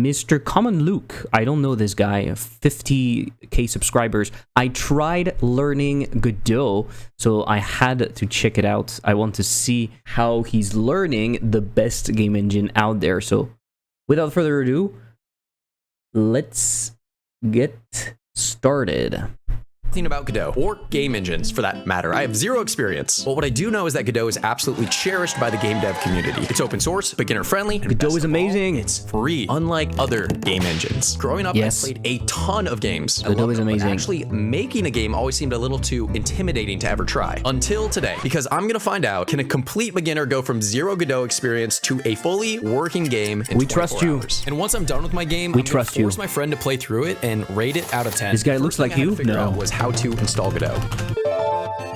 Mr. Common Luke. I don't know this guy. 50k subscribers. I tried learning Godot, so I had to check it out. I want to see how he's learning the best game engine out there. So without further ado, let's get started. About Godot, or game engines for that matter. I have zero experience, but what I do know is that Godot is absolutely cherished by the game dev community. It's open source, beginner friendly, and Godot is amazing. It's free, unlike other game engines. Growing up, yes, I played a ton of games. Godot is amazing. But actually making a game always seemed a little too intimidating to ever try. Until today, because I'm gonna find out, can a complete beginner go from zero Godot experience to a fully working game in 24 hours? And once I'm done with my game, I'm gonna force my friend to play through it and rate it out of 10. This guy looks like you? No. Was how to install Godot.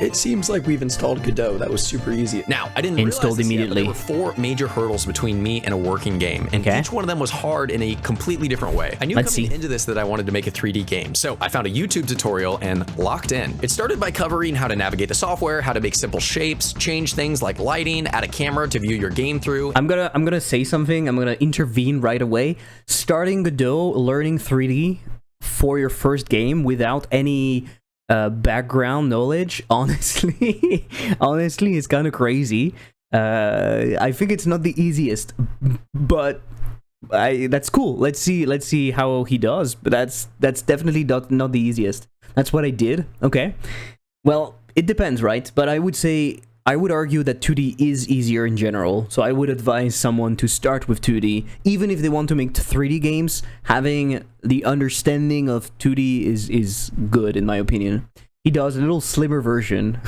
It seems like we've installed Godot. That was super easy. Now, I didn't installed immediately. There were 4 major hurdles between me and a working game, and each one of them was hard in a completely different way. I knew coming into this that I wanted to make a 3D game, so I found a YouTube tutorial and locked in. It started by covering how to navigate the software, how to make simple shapes, change things like lighting, add a camera to view your game through. I'm gonna say something. I'm gonna intervene right away. Starting Godot, learning 3D for your first game without any background knowledge, honestly it's kind of crazy. I think it's not the easiest, but that's cool. Let's see how he does, but that's definitely not the easiest. That's what I did. Okay, well, it depends, right? But I would argue that 2D is easier in general, so I would advise someone to start with 2D. Even if they want to make 3D games, having the understanding of 2D is good, in my opinion. He does a little slimmer version.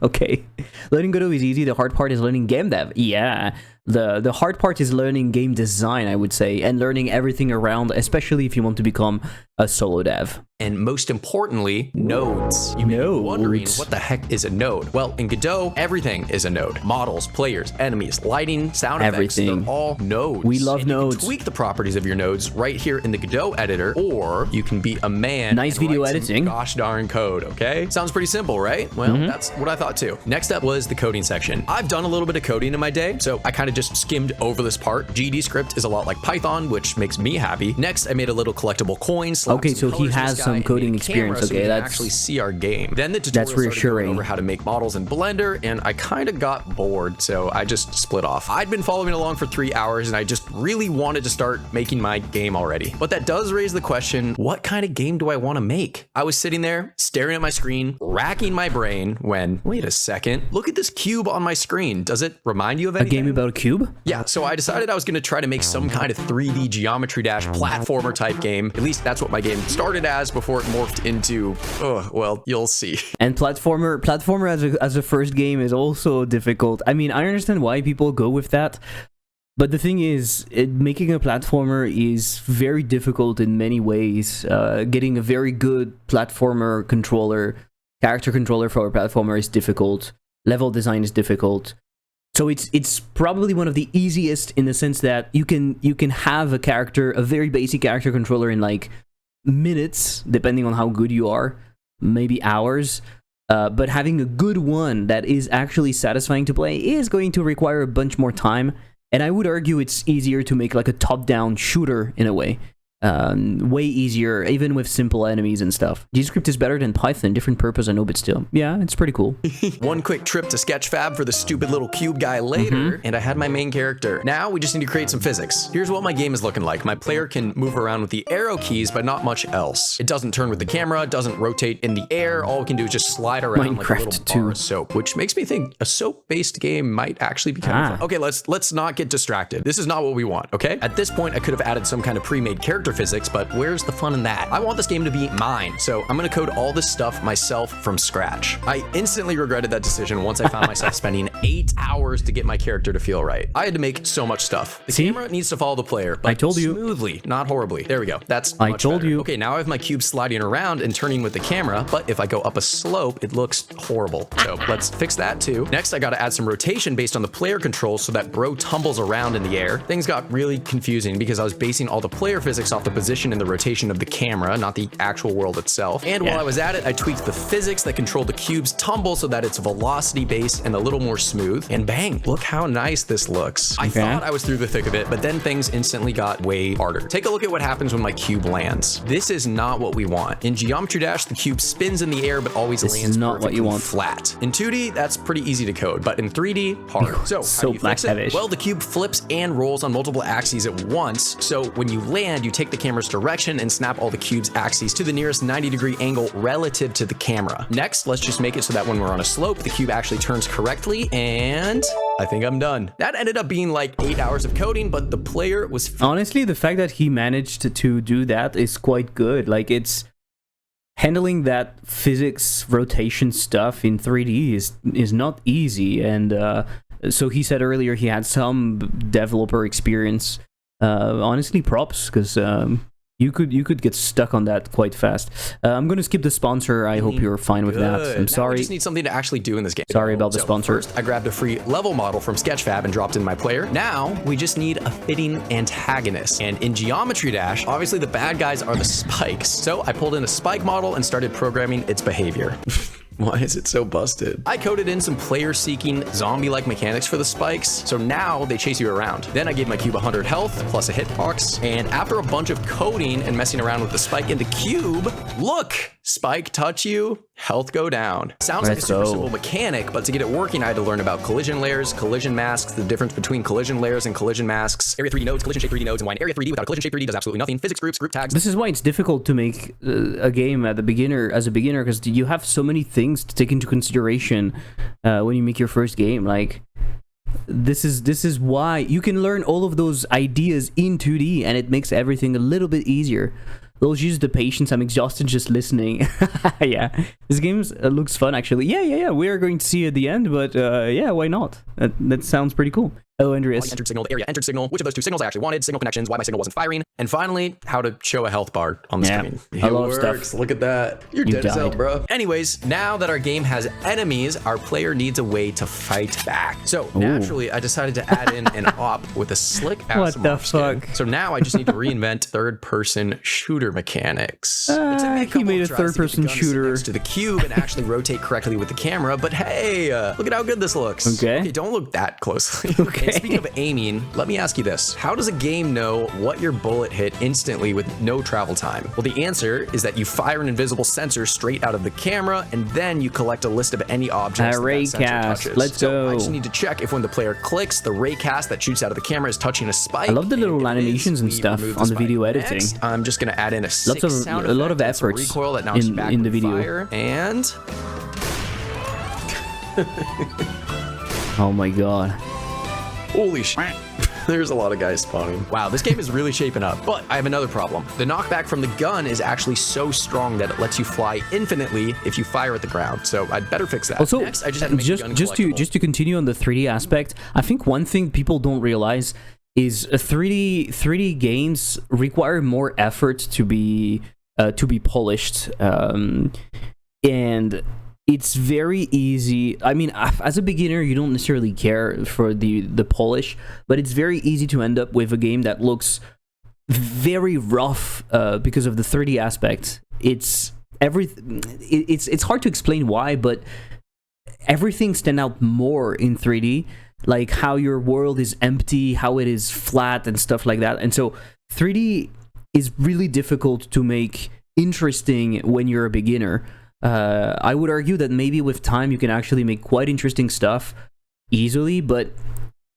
Okay. Learning Godot is easy, the hard part is learning game dev. Yeah. The hard part is learning game design, I would say, and learning everything around, especially if you want to become a solo dev. And most importantly, nodes. You may be wondering, what the heck is a node? Well, in Godot, everything is a node. Models, players, enemies, lighting, sound effects, they're all nodes. We love nodes. You can tweak the properties of your nodes right here in the Godot editor, or you can be a man. Nice video editing. Gosh darn code, okay? Sounds pretty simple, right? Well, that's what I thought too. Next up was the coding section. I've done a little bit of coding in my day, so I kind of just skimmed over this part. GD script is a lot like Python, which makes me happy. Next, I made a little collectible coin. Okay, so he has some coding experience. Okay, so that's actually see our game. Then the tutorial that's reassuring. Over how to make models in Blender, and I kind of got bored, so I just split off. I'd been following along for 3 hours, and I just really wanted to start making my game already. But that does raise the question: what kind of game do I want to make? I was sitting there staring at my screen, racking my brain, when wait a second, look at this cube on my screen. Does it remind you of anything? A game about a cube? Yeah, so I decided I was going to try to make some kind of 3D geometry dash platformer type game. At least that's what my game started as before it morphed into, well, you'll see. And platformer as a first game is also difficult. I mean, I understand why people go with that, but the thing is, making a platformer is very difficult in many ways. Getting a very good platformer controller, character controller for a platformer is difficult. Level design is difficult. So it's probably one of the easiest in the sense that you can have a very basic character controller in like minutes, depending on how good you are, maybe hours. But having a good one that is actually satisfying to play is going to require a bunch more time. And I would argue it's easier to make like a top-down shooter in a way. Way easier, even with simple enemies and stuff. GScript is better than Python, different purpose, I know, but still. Yeah, it's pretty cool. One quick trip to Sketchfab for the stupid little cube guy later, and I had my main character. Now we just need to create some physics. Here's what my game is looking like. My player can move around with the arrow keys, but not much else. It doesn't turn with the camera, it doesn't rotate in the air. All it can do is just slide around like a little bar of soap, which makes me think a soap-based game might actually be kind of fun. Okay, let's not get distracted. This is not what we want, okay? At this point, I could have added some kind of pre-made character physics, but where's the fun in that? I want this game to be mine, so I'm gonna code all this stuff myself from scratch. I instantly regretted that decision once I found myself spending 8 hours to get my character to feel right. I had to make so much stuff. The camera needs to follow the player, but I told you. Smoothly, not horribly. There we go. That's much better. Okay, now I have my cube sliding around and turning with the camera, but if I go up a slope, it looks horrible. So let's fix that too. Next, I gotta add some rotation based on the player controls so that bro tumbles around in the air. Things got really confusing because I was basing all the player physics off the position and the rotation of the camera, not the actual world itself. And while I was at it, I tweaked the physics that control the cube's tumble so that it's velocity based and a little more smooth. And bang, look how nice this looks. I thought I was through the thick of it, but then things instantly got way harder. Take a look at what happens when my cube lands. This is not what we want. In Geometry Dash, the cube spins in the air but always lands not what you want. flat. In 2D, that's pretty easy to code, but in 3D, hard. So how do you fix it? Well, the cube flips and rolls on multiple axes at once. So when you land, you take the camera's direction and snap all the cube's axes to the nearest 90-degree angle relative to the camera. Next, let's just make it so that when we're on a slope, the cube actually turns correctly, and I think I'm done. That ended up being like 8 hours of coding, but the player was... Honestly, the fact that he managed to do that is quite good. Like, it's... Handling that physics rotation stuff in 3D is not easy, and so he said earlier he had some developer experience. Honestly, props, because you could get stuck on that quite fast. I'm gonna skip the sponsor. I hope you're fine with that. I'm sorry. We just need something to actually do in this game. Sorry about the sponsor. First, I grabbed a free level model from Sketchfab and dropped in my player. Now we just need a fitting antagonist. And in Geometry Dash, obviously the bad guys are the spikes. So I pulled in a spike model and started programming its behavior. Why is it so busted? I coded in some player-seeking zombie-like mechanics for the spikes, so now they chase you around. Then I gave my cube 100 health plus a hitbox, and after a bunch of coding and messing around with the spike in the cube, look! Spike touch you, health go down. Sounds like a super simple mechanic, but to get it working, I had to learn about collision layers, collision masks, the difference between collision layers and collision masks, area 3D nodes, collision shape 3D nodes, and why an area 3D without a collision shape 3D does absolutely nothing, physics groups, group tags. This is why it's difficult to make a game as a beginner, because you have so many things to take into consideration when you make your first game. Like, this is why you can learn all of those ideas in 2D, and it makes everything a little bit easier. Those use the patience. I'm exhausted just listening. Yeah, this game looks fun, actually. Yeah. We are going to see at the end, but yeah, why not? That sounds pretty cool. Oh, Andreas. Entered signal, the area entered signal, which of those two signals I actually wanted, signal connections, why my signal wasn't firing, and finally, how to show a health bar on the screen. A lot of stuff. Look at that. You're dead as hell, bro. Anyways, now that our game has enemies, our player needs a way to fight back. So naturally, I decided to add in an op with a slick ass What the fuck? So now I just need to reinvent third-person shooter mechanics. He made a third-person shooter next to the cube and actually rotate correctly with the camera, but hey, look at how good this looks. Okay, don't look that closely. Okay. And speaking of aiming, let me ask you this. How does a game know what your bullet hit instantly with no travel time? Well, the answer is that you fire an invisible sensor straight out of the camera, and then you collect a list of any objects that sensor touches. Let's go. I just need to check if when the player clicks, the ray cast that shoots out of the camera is touching a spike. I love the little animations and stuff on the video editing. Next, I'm just gonna add in a a lot of efforts recoil that knocks you back in the video. Fire, and oh my god. Holy shit. There's a lot of guys spawning. Wow, this game is really shaping up. But I have another problem. The knockback from the gun is actually so strong that it lets you fly infinitely if you fire at the ground. So I'd better fix that. Also, next, I just have to make the gun collectible. just to continue on the 3D aspect, I think one thing people don't realize is 3D games require more effort to be polished, and it's very easy. I mean, as a beginner, you don't necessarily care for the polish, but it's very easy to end up with a game that looks very rough because of the 3D aspect. It's hard to explain why, but everything stands out more in 3D, like how your world is empty, how it is flat, and stuff like that. And so 3D is really difficult to make interesting when you're a beginner. I would argue that maybe with time you can actually make quite interesting stuff easily, but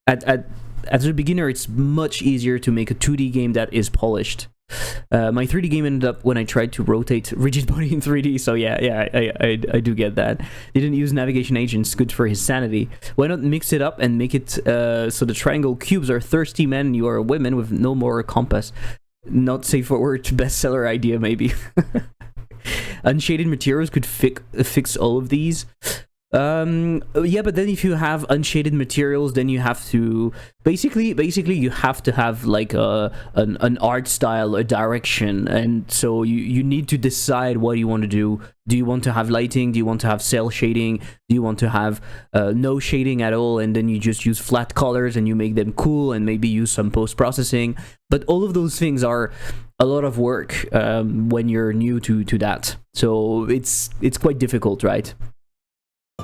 as a beginner it's much easier to make a 2D game that is polished. My 3D game ended up when I tried to rotate Rigid Body in 3D, so yeah, I do get that. They didn't use navigation agents, good for his sanity. Why not mix it up and make it so the triangle cubes are thirsty men and you are women with no moral compass? Not safe for word, bestseller idea maybe. Unshaded materials could fix all of these. Yeah, but then if you have unshaded materials, then you have to basically you have to have like an art style, a direction, and so you need to decide what you want to do. Do you want to have lighting? Do you want to have cell shading? Do you want to have no shading at all, and then you just use flat colors and you make them cool and maybe use some post-processing? But all of those things are a lot of work when you're new to that. So it's quite difficult, right?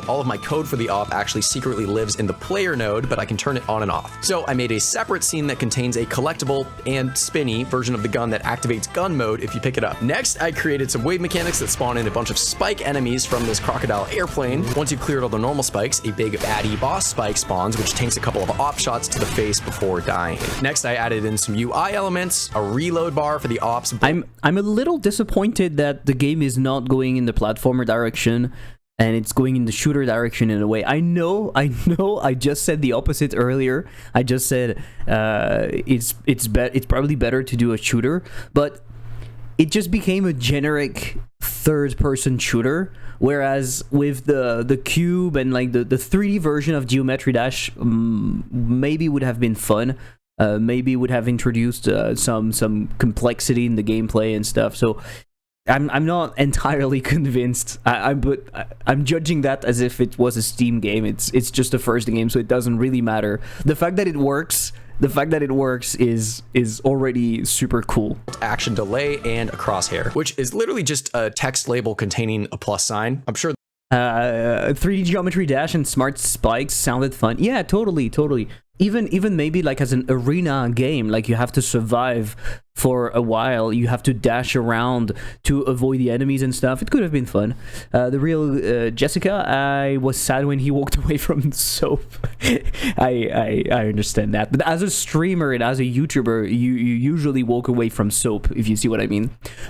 All of my code for the op actually secretly lives in the player node, but I can turn it on and off. So I made a separate scene that contains a collectible and spinny version of the gun that activates gun mode if you pick it up. Next, I created some wave mechanics that spawn in a bunch of spike enemies from this crocodile airplane. Once you've cleared all the normal spikes, a big baddie boss spike spawns, which tanks a couple of op shots to the face before dying. Next, I added in some UI elements, a reload bar for the ops. I'm a little disappointed that the game is not going in the platformer direction, and it's going in the shooter direction in a way. I know, I just said the opposite earlier. I just said it's probably better to do a shooter, but it just became a generic third-person shooter, whereas with the cube and like the 3D version of Geometry Dash, maybe would have been fun. Maybe would have introduced some complexity in the gameplay and stuff. So I'm not entirely convinced. I'm judging that as if it was a Steam game. It's just a first game, so it doesn't really matter. The fact that it works is already super cool. Action delay and a crosshair, which is literally just a text label containing a plus sign. I'm sure 3D Geometry Dash and Smart Spikes sounded fun. Yeah, totally. Even maybe like as an arena game, like you have to survive for a while, you have to dash around to avoid the enemies and stuff. It could have been fun. The real Jessica, I was sad when he walked away from soap. I understand that, but as a streamer and as a YouTuber, you usually walk away from soap, if you see what I mean.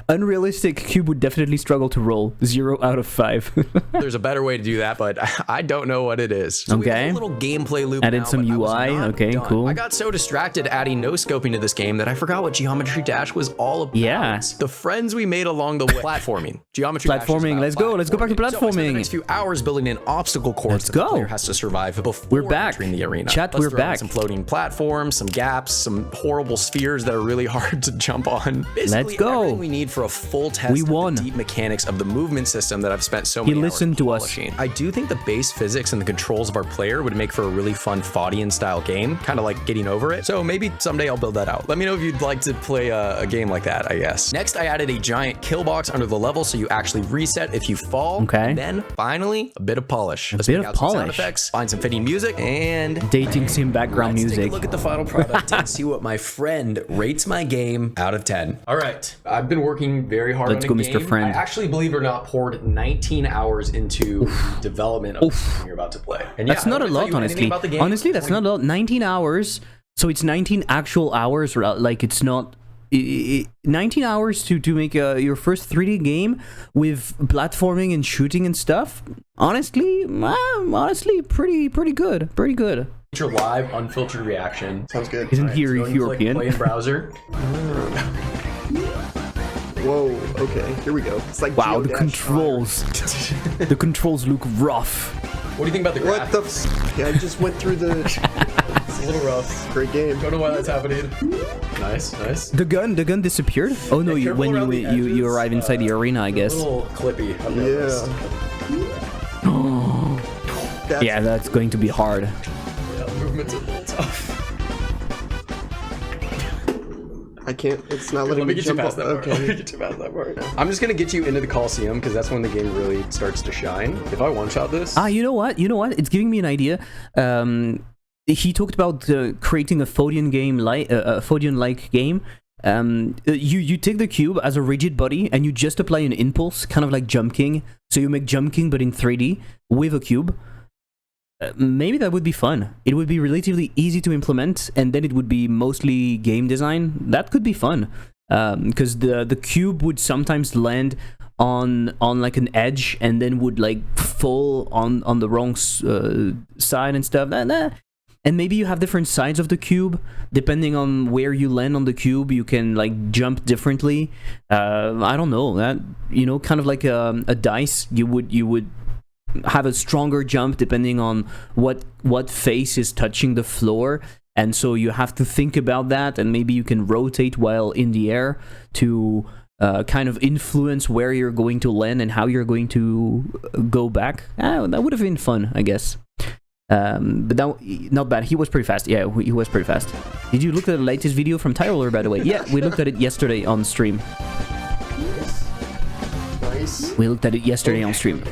Unrealistic cube would definitely struggle to roll 0 out of 5. There's a better way to do that, but I don't know what it is. So we have a little gameplay loop. Added some UI. Okay, cool. I got so distracted adding no scoping to this game that I forgot what Geometry Dash was all about. Yeah. The friends we made along the way. Platforming. Geometry Dash. Platforming. Let's go back to platforming. So I spent the next few hours building an obstacle course Let's that go. the player has to survive before We're back. entering the arena. Chat, Let's we're throw in back. Some floating platforms, some gaps, some horrible spheres that are really hard to jump on. Basically, Let's go. Everything we need for a full test We of won. the deep mechanics of the movement system that I've spent so many hours listened to us. polishing. I do think the base physics and the controls of our player would make for a really fun Faudian style game, kind of like Getting Over It. So maybe someday I'll build that out. Let me know if you'd like to play a game like that, I guess. Next, I added a giant kill box under the level so you actually reset if you fall. Okay. And then finally, a bit of polish. Let's bit pick of out some sound polish. effects, find some fitting music, and Dating sim background let's music. take a look at the final product and see what my friend rates my game out of 10. All right, I've been working very hard Let's on go, a game. Mr. Friend. I actually, believe it or not, poured 19 hours into development of the game you're about to play. And That's not a I don't wanna lot, tell you anything honestly. about the game. Honestly, that's not a lot. 19 hours. So it's 19 actual hours. Like it's not 19 hours to make your first 3D game with platforming and shooting and stuff. Honestly, pretty good. Pretty good. Your live, unfiltered reaction. Sounds good. Isn't Alright, he Go ahead and click European? Play in browser. Whoa, okay, here we go. It's like Wow, the Geodash controls. The controls look rough. What do you think about the What the graphics? Yeah, I just went through the It's a little rough. great game. Don't know why that's happening. Nice. The gun disappeared. Oh no, Yeah, when careful around the you edges, arrive inside the arena, I A guess. little clippy. I've noticed. That's Yeah, that's going to be hard. Yeah, movement's a little tough. I can't. It's not letting Let me me get you jump past off. that part. Let me Okay. get you past that part. I'm just gonna get you into the Coliseum because that's when the game really starts to shine. If I one-shot this, You know what? It's giving me an idea. He talked about creating a Faudian game, a Faudian-like game. You take the cube as a rigid body and you just apply an impulse, kind of like Jump King. So you make Jump King but in 3D with a cube. Maybe that would be fun. It would be relatively easy to implement, and then it would be mostly game design. That could be fun, because the cube would sometimes land on like an edge and then would like fall on the wrong side and stuff. And maybe you have different sides of the cube depending on where you land on the cube. You can like jump differently. I don't know, that, you know, kind of like a dice. You would have a stronger jump depending on what face is touching the floor, and so you have to think about that, and maybe you can rotate while in the air to kind of influence where you're going to land and how you're going to go back. That would have been fun, I guess. But that, not bad. He was pretty fast. Yeah, he was pretty fast. Did you look at the latest video from Tyler, by the way? Yeah, we looked at it yesterday on stream. Nice. We looked at it yesterday on stream.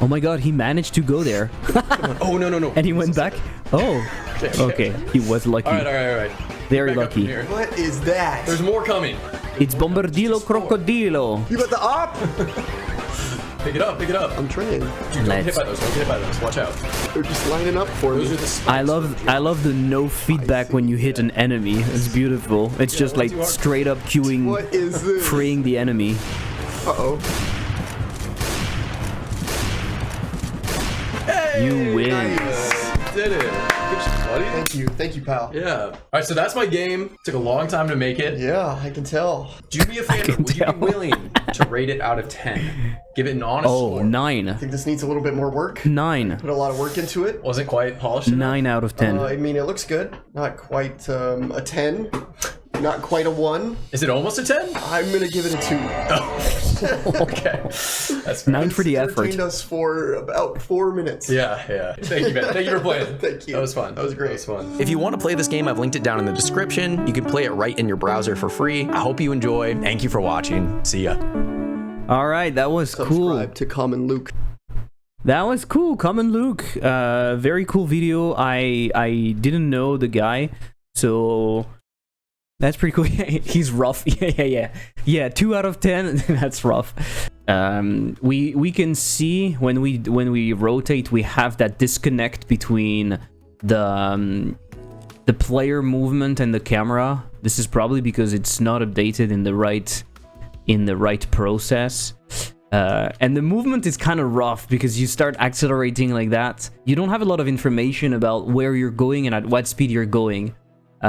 Oh my god, he managed to go there. Oh, no, no, no. And he went back? Oh, okay. He was lucky. All right. Very Back up from lucky. here. What is that? There's more coming. It's Bombardilo Crocodilo. You got the op? Pick it up, pick it up. I'm trying. Dude, don't get hit by those. Don't get hit by those. Watch out. They're just lining up for Those me. are the spikes. I love the no feedback when you hit an enemy. It's beautiful. It's just like too hard. straight up queuing, What is this? freeing the enemy. Uh-oh. Hey, You win. nice. Did it. Good shit, buddy. Thank you, pal. Yeah. All right, so that's my game. Took a long time to make it. Yeah, I can tell. Do me a favor. can Would you tell. be willing to rate it out of 10? Give it an honest Oh, score. 9. I think this needs a little bit more work. 9. Put a lot of work into it. Wasn't quite polished enough? 9 out of 10. I mean, it looks good. Not quite a 10. Not quite a 1. Is it almost a 10? I'm gonna give it a 2. Okay. That's fair. 9 for the effort. Entertained us for about 4 minutes. Yeah. Thank you, man. Thank you for playing. Thank you. That was fun. That was great. That was fun. If you want to play this game, I've linked it down in the description. You can play it right in your browser for free. I hope you enjoy. Thank you for watching. See ya. All right, that was cool. Subscribe to Common Luke. That was cool. Common Luke. Very cool video. I didn't know the guy, so that's pretty cool. He's rough. Yeah. 2 out of 10. That's rough. We can see when we rotate, we have that disconnect between the player movement and the camera. This is probably because it's not updated in the right process. And the movement is kind of rough because you start accelerating like that. You don't have a lot of information about where you're going and at what speed you're going.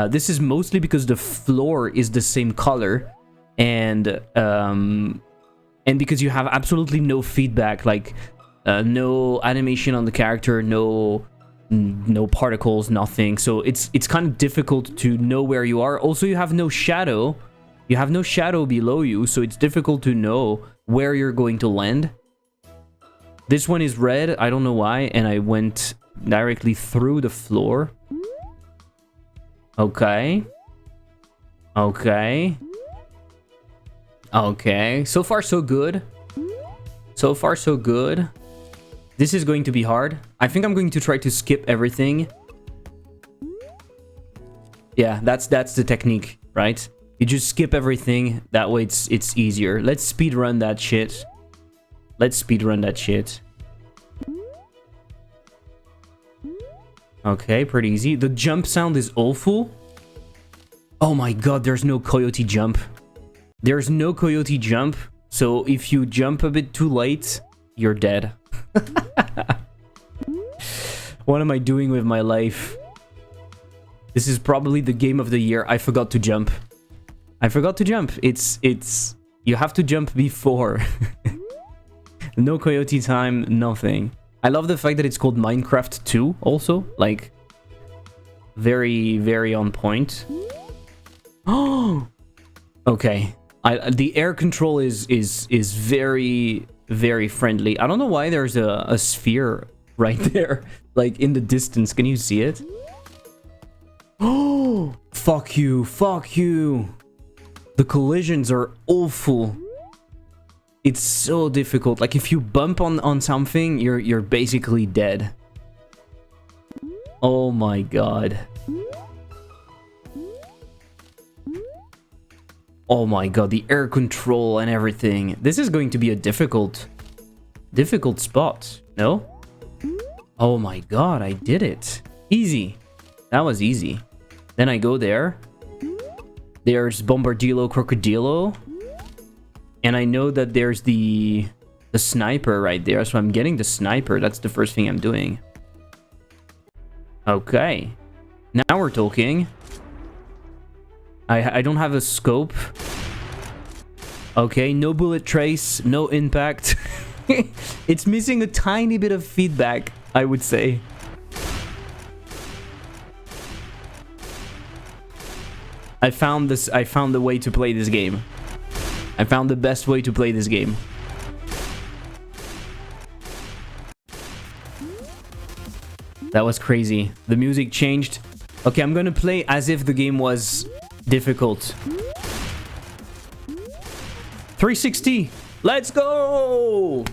This is mostly because the floor is the same color, and because you have absolutely no feedback, like no animation on the character, no particles, nothing. So it's kind of difficult to know where you are. Also, you have no shadow. You have no shadow below you, so it's difficult to know where you're going to land. This one is red. I don't know why, and I went directly through the floor. Okay. So far, so good. This is going to be hard. I think I'm going to try to skip everything. Yeah, that's the technique, right? You just skip everything. That way it's easier. Let's speed run that shit. Okay, pretty easy. The jump sound is awful. Oh my god, there's no coyote jump. So if you jump a bit too late, you're dead. What am I doing with my life? This is probably the game of the year. I forgot to jump. It's you have to jump before. No coyote time, nothing. I love the fact that it's called Minecraft 2 also, like very, very on point. Oh, okay. The air control is very, very friendly. I don't know why there's a sphere right there, like in the distance. Can you see it? Oh, fuck you. The collisions are awful. It's so difficult. Like if you bump on something, you're basically dead. Oh my god. Oh my god, the air control and everything. This is going to be a difficult spot, no? Oh my god, I did it. Easy. That was easy. Then I go there. There's Bombardilo Crocodilo. And I know that there's the sniper right there, so I'm getting the sniper. That's the first thing I'm doing. Okay. Now we're talking. I don't have a scope. Okay, no bullet trace, no impact. It's missing a tiny bit of feedback, I would say. I found the way to play this game. I found the best way to play this game. That was crazy. The music changed. Okay, I'm gonna play as if the game was difficult. 360! Let's go!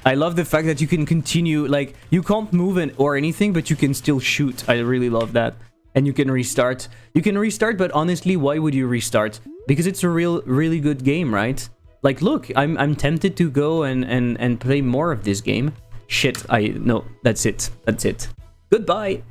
I love the fact that you can continue, like, you can't move or anything, but you can still shoot. I really love that. And you can restart. You can restart, but honestly, why would you restart? Because it's a really good game, right? Like, look, I'm tempted to go and play more of this game. Shit, no, that's it. That's it. Goodbye!